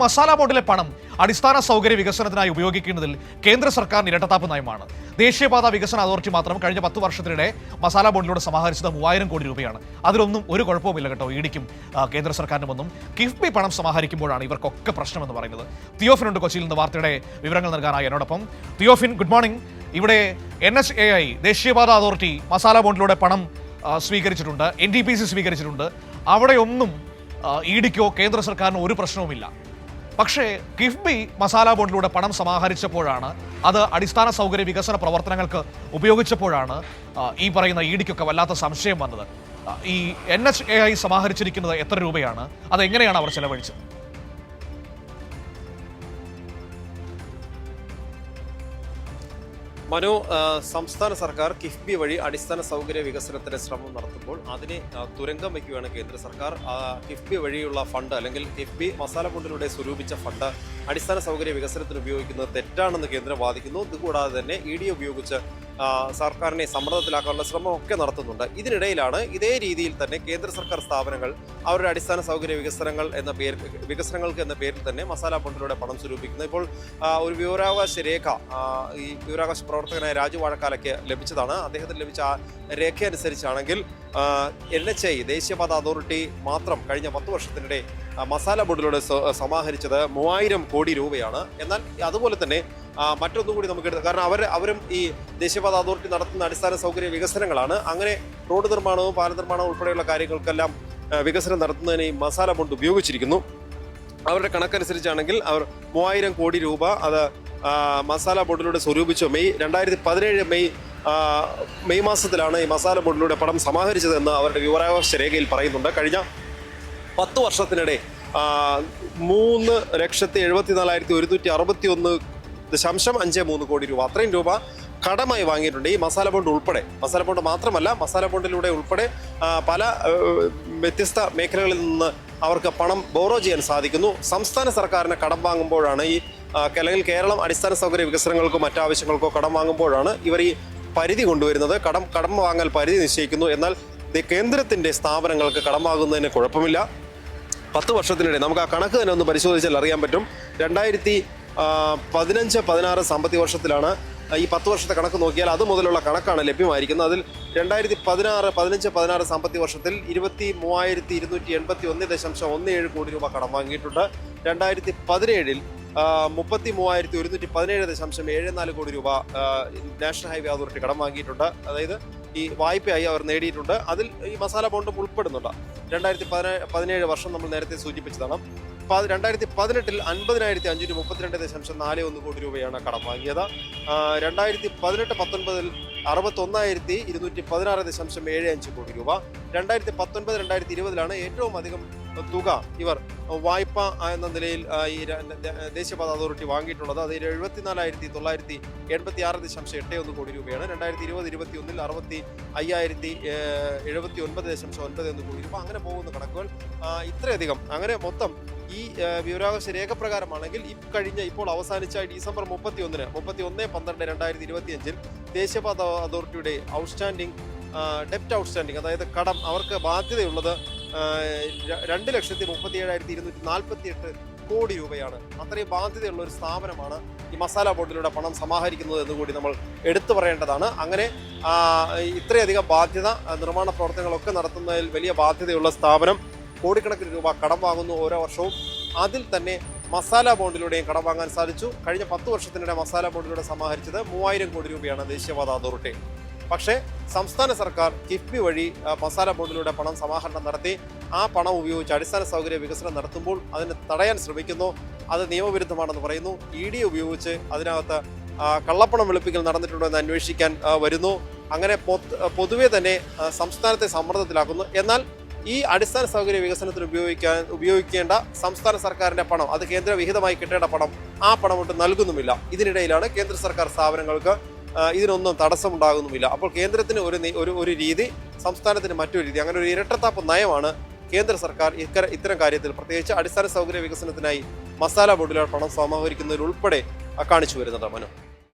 മസാല ബോർഡിലെ പണം അടിസ്ഥാന സൗകര്യ വികസനത്തിനായി ഉപയോഗിക്കുന്നതിൽ കേന്ദ്ര സർക്കാരിന് ഇരട്ടത്താപ്പ് നയമാണ്. ദേശീയപാത വികസന അതോറിറ്റി മാത്രം കഴിഞ്ഞ 10 വർഷത്തിനിടെ മസാല ബോർഡിലൂടെ സമാഹരിച്ചത് 3000 കോടി രൂപയാണ്. അതിലൊന്നും ഒരു കുഴപ്പവുമില്ല കേട്ടോ. ഇടിക്കും കേന്ദ്ര സർക്കാരിനുമൊന്നും കിഫ്ബി പണം സമാഹരിക്കുമ്പോഴാണ് ഇവർക്കൊക്കെ പ്രശ്നമെന്ന് പറയുന്നത്. തിയോഫിനുണ്ട് കൊച്ചിയിൽ നിന്ന് വാർത്തയുടെ വിവരങ്ങൾ നൽകാനായി എന്നോടൊപ്പം. Theophin, good morning. ഇവിടെ NHAI ദേശീയപാത അതോറിറ്റി മസാല ബോർഡിലൂടെ പണം സ്വീകരിച്ചിട്ടുണ്ട്, NTPC സ്വീകരിച്ചിട്ടുണ്ട്. അവിടെയൊന്നും ഇടിക്കോ കേന്ദ്ര സർക്കാരിനോ ഒരു പ്രശ്നവുമില്ല. പക്ഷേ കിഫ്ബി മസാല ബോർഡിലൂടെ പണം സമാഹരിച്ചപ്പോഴാണ്, അത് അടിസ്ഥാന സൗകര്യ വികസന പ്രവർത്തനങ്ങൾക്ക് ഉപയോഗിച്ചപ്പോഴാണ് ഈ പറയുന്ന ഇടിക്കൊക്കെ വല്ലാത്ത സംശയം വന്നത്. ഈ NHAI സമാഹരിച്ചിരിക്കുന്നത് എത്ര രൂപയാണ്, അതെങ്ങനെയാണ് അവർ ചെലവഴിച്ചത്? മനു, സംസ്ഥാന സർക്കാർ കിഫ്ബി വഴി അടിസ്ഥാന സൗകര്യ വികസനത്തിന് ശ്രമം നടത്തുമ്പോൾ അതിനെ തുരങ്കം വയ്ക്കുകയാണ് കേന്ദ്ര സർക്കാർ. കിഫ്ബി വഴിയുള്ള ഫണ്ട് അല്ലെങ്കിൽ കിഫ്ബി മസാല ബോർഡിലൂടെ സ്വരൂപിച്ച ഫണ്ട് അടിസ്ഥാന സൗകര്യ വികസനത്തിന് ഉപയോഗിക്കുന്നത് തെറ്റാണെന്ന് കേന്ദ്രം വാദിക്കുന്നു. ഇതുകൂടാതെ തന്നെ ED ഉപയോഗിച്ച് സർക്കാരിനെ സമ്മർദ്ദത്തിലാക്കാനുള്ള ശ്രമമൊക്കെ നടത്തുന്നുണ്ട്. ഇതിനിടയിലാണ് ഇതേ രീതിയിൽ തന്നെ കേന്ദ്ര സർക്കാർ സ്ഥാപനങ്ങൾ അവരുടെ അടിസ്ഥാന സൗകര്യ വികസനങ്ങൾക്ക് എന്ന പേരിൽ തന്നെ മസാല ബോർഡിലൂടെ പണം സ്വരൂപിക്കുന്നത്. ഇപ്പോൾ ഒരു വിവരാവകാശ രേഖ ഈ വിവരാവകാശ പ്രവർത്തകനായ രാജു വാഴക്കാലയ്ക്ക് ലഭിച്ചതാണ്. അദ്ദേഹത്തിന് ലഭിച്ച ആ രേഖ അനുസരിച്ചാണെങ്കിൽ NHAI ദേശീയപാത അതോറിറ്റി മാത്രം കഴിഞ്ഞ 10 വർഷത്തിനിടെ മസാല ബോർഡിലൂടെ സമാഹരിച്ചത് 3000 കോടി രൂപയാണ്. എന്നാൽ അതുപോലെ തന്നെ മറ്റൊന്നും കൂടി നമുക്ക് എടുക്കാം. കാരണം അവരും ഈ ദേശീയപാത അതോറിറ്റി നടത്തുന്ന അടിസ്ഥാന സൗകര്യ വികസനങ്ങളാണ്. അങ്ങനെ റോഡ് നിർമ്മാണവും പാല നിർമ്മാണവും ഉൾപ്പെടെയുള്ള കാര്യങ്ങൾക്കെല്ലാം വികസനം നടത്തുന്നതിന് ഈ മസാല ബോർഡ് ഉപയോഗിച്ചിരിക്കുന്നു. അവരുടെ കണക്കനുസരിച്ചാണെങ്കിൽ അവർ 3000 കോടി രൂപ അത് മസാല ബോർഡിലൂടെ സ്വരൂപിച്ചു. 2017 മെയ് മാസത്തിലാണ് ഈ മസാല ബോർഡിലൂടെ പണം സമാഹരിച്ചതെന്ന് അവരുടെ വിവരാവകാശ രേഖയിൽ പറയുന്നുണ്ട്. കഴിഞ്ഞ 10 വർഷത്തിനിടെ 3,74,161.53 കോടി രൂപ, അത്രയും രൂപ കടമായി വാങ്ങിയിട്ടുണ്ട്. ഈ മസാല ബോണ്ട് ഉൾപ്പെടെ, മസാല ബോണ്ട് മാത്രമല്ല, മസാല ബോണ്ടിലൂടെ ഉൾപ്പെടെ പല വ്യത്യസ്ത മേഖലകളിൽ നിന്ന് അവർക്ക് പണം ബോറോ ചെയ്യാൻ സാധിക്കുന്നു. സംസ്ഥാന സർക്കാരിന് കടം വാങ്ങുമ്പോഴാണ് അല്ലെങ്കിൽ കേരളം അടിസ്ഥാന സൗകര്യ വികസനങ്ങൾക്കോ മറ്റാവശ്യങ്ങൾക്കോ കടം വാങ്ങുമ്പോഴാണ് ഇവർ ഈ പരിധി കൊണ്ടുവരുന്നത്. കടം വാങ്ങൽ പരിധി നിശ്ചയിക്കുന്നു. എന്നാൽ കേന്ദ്രത്തിൻ്റെ സ്ഥാപനങ്ങൾക്ക് കടം വാങ്ങുന്നതിന് കുഴപ്പമില്ല. 10 വർഷത്തിനിടെ നമുക്ക് ആ കണക്ക് തന്നെ ഒന്ന് പരിശോധിച്ചാൽ അറിയാൻ പറ്റും. 2015-16 സാമ്പത്തിക വർഷത്തിലാണ് ഈ 10 വർഷത്തെ കണക്ക് നോക്കിയാൽ അത് മുതലുള്ള കണക്കാണ് ലഭ്യമായിരിക്കുന്നത്. അതിൽ 2015-16 സാമ്പത്തിക വർഷത്തിൽ 23,281.17 കോടി രൂപ കടം വാങ്ങിയിട്ടുണ്ട്. 2017 33,117.74 കോടി രൂപ നാഷണൽ ഹൈവേ അതോറിറ്റി കടം വാങ്ങിയിട്ടുണ്ട്. അതായത് ഈ വായ്പയായി അവർ നേടിയിട്ടുണ്ട്. അതിൽ ഈ മസാല ബോണ്ടും ഉൾപ്പെടുന്നുണ്ട്. 2017 വർഷം നമ്മൾ നേരത്തെ സൂചിപ്പിച്ചതാണ്. 2018 50,532.41 കോടി രൂപയാണ് കടം വാങ്ങിയത്. 2018-19 61,216.75 കോടി രൂപ. 2019-2020 ഏറ്റവും അധികം തുക ഇവർ വായ്പ എന്ന നിലയിൽ ഈ ദേശീയപാത അതോറിറ്റി വാങ്ങിയിട്ടുള്ളത്. അത് 74,986.81 കോടി രൂപയാണ്. 2020-21 65,079.91 കോടി രൂപ. അങ്ങനെ പോകുന്ന കണക്കുകൾ ഇത്രയധികം. അങ്ങനെ മൊത്തം ഈ വിവരാവകാശ രേഖ പ്രകാരമാണെങ്കിൽ ഇപ്പോൾ അവസാനിച്ച ഡിസംബർ 31-12-2025 ദേശീയപാത അതോറിറ്റിയുടെ ഡെപ്റ്റ് ഔട്ട്സ്റ്റാൻഡിംഗ്, അതായത് കടം, അവർക്ക് ബാധ്യതയുള്ളത് 2,37,248 കോടി രൂപയാണ്. അത്രയും ബാധ്യതയുള്ള ഒരു സ്ഥാപനമാണ് ഈ മസാല ബോർഡിലൂടെ പണം സമാഹരിക്കുന്നത് എന്ന് കൂടി നമ്മൾ എടുത്തു പറയേണ്ടതാണ്. അങ്ങനെ ഇത്രയധികം ബാധ്യത, നിർമ്മാണ പ്രവർത്തനങ്ങളൊക്കെ നടത്തുന്നതിൽ വലിയ ബാധ്യതയുള്ള സ്ഥാപനം കോടിക്കണക്കിന് രൂപ കടം വാങ്ങുന്നു ഓരോ വർഷവും. അതിൽ തന്നെ മസാല ബോണ്ടിലൂടെയും കടം വാങ്ങാൻ സാധിച്ചു. കഴിഞ്ഞ 10 വർഷത്തിനിടെ മസാല ബോണ്ടിലൂടെ സമാഹരിച്ചത് 3000 കോടി രൂപയാണ് ദേശീയപാത അതോറിറ്റി. പക്ഷേ സംസ്ഥാന സർക്കാർ കിഫ്ബി വഴി മസാല ബോർഡിലൂടെ പണം സമാഹരണം നടത്തി ആ പണം ഉപയോഗിച്ച് അടിസ്ഥാന സൗകര്യ വികസനം നടത്തുമ്പോൾ അതിനെ തടയാൻ ശ്രമിക്കുന്നു. അത് നിയമവിരുദ്ധമാണെന്ന് പറയുന്നു. ED ഉപയോഗിച്ച് അതിനകത്ത് കള്ളപ്പണം വെളുപ്പിക്കൽ നടന്നിട്ടുണ്ടോ എന്ന് അന്വേഷിക്കാൻ വരുന്നു. അങ്ങനെ പൊതുവെ തന്നെ സംസ്ഥാനത്തെ സമ്മർദ്ദത്തിലാക്കുന്നു. എന്നാൽ ഈ അടിസ്ഥാന സൗകര്യ വികസനത്തിന് ഉപയോഗിക്കേണ്ട സംസ്ഥാന സർക്കാരിന്റെ പണം, അത് കേന്ദ്ര വിഹിതമായി കിട്ടേണ്ട പണം, ആ പണം കൊണ്ട് നൽകുന്നുമില്ല. ഇതിനിടയിലാണ് കേന്ദ്ര സർക്കാർ സ്ഥാപനങ്ങൾക്ക് ഇതിനൊന്നും തടസ്സമുണ്ടാകുന്നുമില്ല. അപ്പോൾ കേന്ദ്രത്തിന് ഒരു രീതി, സംസ്ഥാനത്തിന് മറ്റൊരു രീതി, അങ്ങനെ ഒരു ഇരട്ടത്താപ്പ് നയമാണ് കേന്ദ്ര സർക്കാർ ഇത്തരം കാര്യത്തിൽ, പ്രത്യേകിച്ച് അടിസ്ഥാന സൗകര്യ വികസനത്തിനായി മസാല ബോർഡിലെ പണം സമാഹരിക്കുന്നതിൽ ഉൾപ്പെടെ കാണിച്ചു വരുന്നത്. മനു.